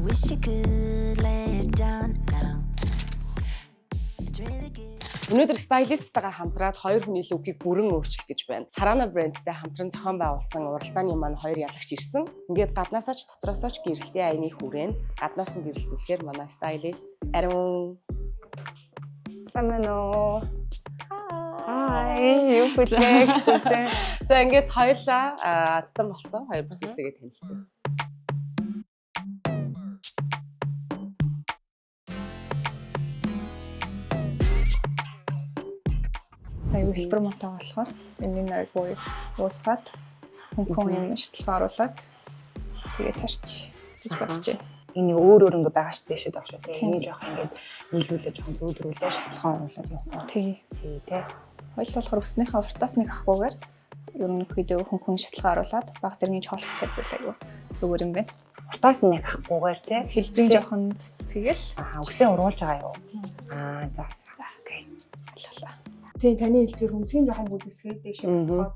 Wish you could lay it down now. It's really good. Өнөөдөр стайлисттайгаар хамтраад хоёр хүний лүкийг бүрэн өөрчилөх гэж байна. Sarana брэндтэй хамтран зохион байгуулсан уралдааны маань хоёр ялагч ирсэн. Ингээд гаднаасаа ч дотроосоо ч гэрэлтийн аяны хүрээнд гаднаас нь гэрэлтүүлэхээр манай стайлист Арим Самано. Hi, юу хүлээх. За ингээд хоёлаа азтан болсон хоёр бүсгүйтэйгээ танилцсан. Аюу хэлбэр муутай болохоор энэ айгуу уусгаад хүн шатлал оруулаад тэгээд тарч гэж бодож байна. Энэ өөр ингээ байгаа шүү дээ шүү даа шүү. Энийг жоох ингээд нийлүүлээ жоох зөөдрүүлээ шатлахаа оруулаад явах. Тий. Тэ. Хоёул болохоор өснийхээ уртаас нэг ахгүйгээр ерөнхийдөө хүн шатлахаа оруулаад баг зэргийн чоолох тавьбал айгуу зүгээр юм байна. Уртаас нэг ахгүйгээр тэ Хэлбэрийн жоохон засгийгэл үсээ уруулж байгаа юу? За. Окей. боллоо. Тийм таны хэлдгээр хүнсийн жоохон бүлэсгээд дэше босгоод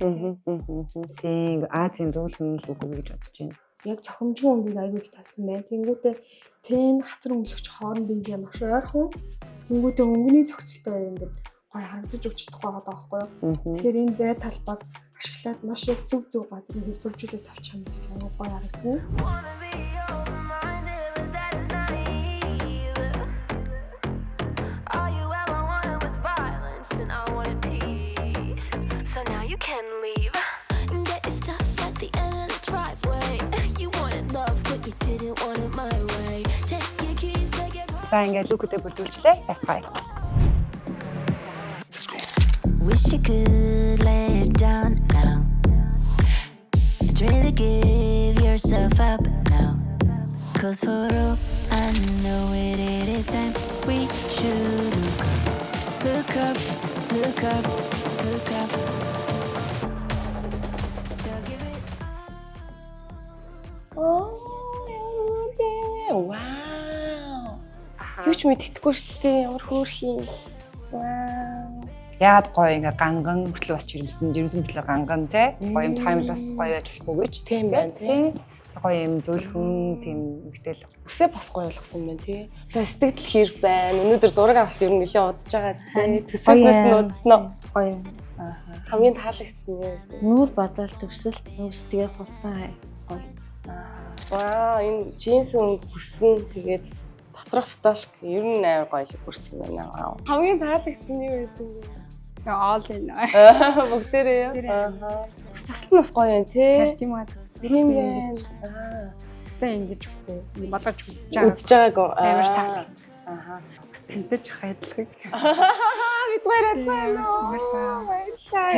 тийм Азийн зөвлөн л үгүй гэж бодож байна. яг цохимжгүй өнгийг аягүй их тавьсан байна. Тэнгүүтээ тэн хацар өнгөлөгч хоорон бензин маш ойрхон. Тэнгүүтээ өнгөний зохицолтой ингээд гой харагдаж өгчдөг байгаа даахгүй юу. Тэгэхээр энэ зай талбайг ашиглаад маш яг зөв газар нь хэлбэржүүлээд тавьчих юм бол аягүй гой харагдана. So now you can leave. Get your stuff at the end of the driveway. You wanted love, but you didn't want it my way. Take your keys, take your car. За ингээд лүкүүдээ бүрдүүлчлээ. Яцгаая. Wish you could lay it down now. It's really give yourself up now. Cause for all I know it is time we should look up, look up, look up. Вау. Юу ч мэддэхгүй шүү дээ. Ямар хөөрхий. Вау. Яагаад гоё ингээ ганган хүртэл бас жирэмсэн хүртэл ганган те гоё юм таймлас гоё байж болохгүй гэж Тийм байна тий. гоё юм зөвлөхөн тийм мэтэл Үсээ бас гоё болгосон байна тий. За сэтгэл хэр байна. Өнөөдөр зураг авах ер нь нэлээд удаж байгаа зү. Төсөөснөөс нь удсан уу? гоё Хамгийн таалагдсан юм байсан. Нүүр бадал төгсөлт нүүс тэгээ хуцаа гоё. Вау, энэ джинс өнгө хүссэн тэгээд доторх фотолк ер нь амар гоё хүрсэн байна. Вау. Хамгийн таалагдсан юм байсан бэ? all in. Бүгдээрээ. Ус таслан бас гоё юм тий. Тийм үү. Тийм байна. Өстэй ингэж үсээ. Болгож үзэж Үзэж байгаагүй. Амар таалагдж. бас тэнтэй ч хайдлагыг Бид баярлалаа.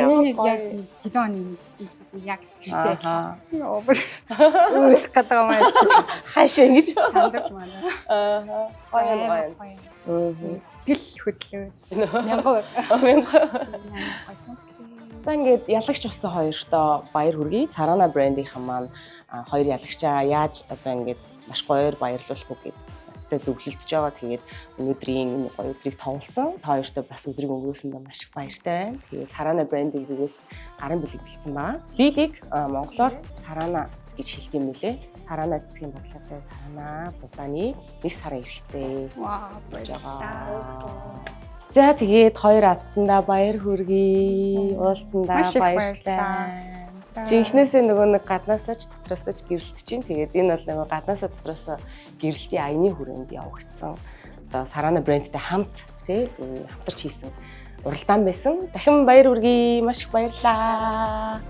Миний яг гидоны яг тэртэй. Овер. Үс гэдэг юм аа. Хаашаа ингэж Сандарч манай. Гоё. Сэтгэл хөдлөө. Мянган. За ингээд ялагч болсон хоёртоо баяр хүргэе. Sarana брендийнхэн маань хоёр ялагчаа яаж одоо ингээд маш гоёор баярлуулах уу гэдэгтэй зөвлөлдөж байгаа. Тэгээд өнөөдрийн энэ гоё өдрийг тоглосон. Та хоёртоо бас өдрийг өнгөрөөсөндөө маш их баяртай байна. Тэгээд Sarana брендийн зүгээс гарын бүлэг бэлдсэн байгаа. Лилиг монголоор Sarana гэж хэлдэг юм лээ. Sarana цэцгийн бодлоотой Sarana будааны 1 сарын эрэхтэй. Вау, баярлалаа. За тэгээд хоёр азтандаа баяр хүргэе. Уулзсандаа баярлалаа. Жинхнээсээ нөгөө нэг гаднаасаа ч дотроосоо ч гэрэлтэж чинь. Тэгээд энэ бол нөгөө гаднаасаа дотроосоо гэрэлтийн аяны хүрээнд явагдсан. Одоо Sarana брендтэй хамт тий хамтарч хийсэн уралдаан байсан. Дахин баяр хүргэе. Маш их баярлалаа.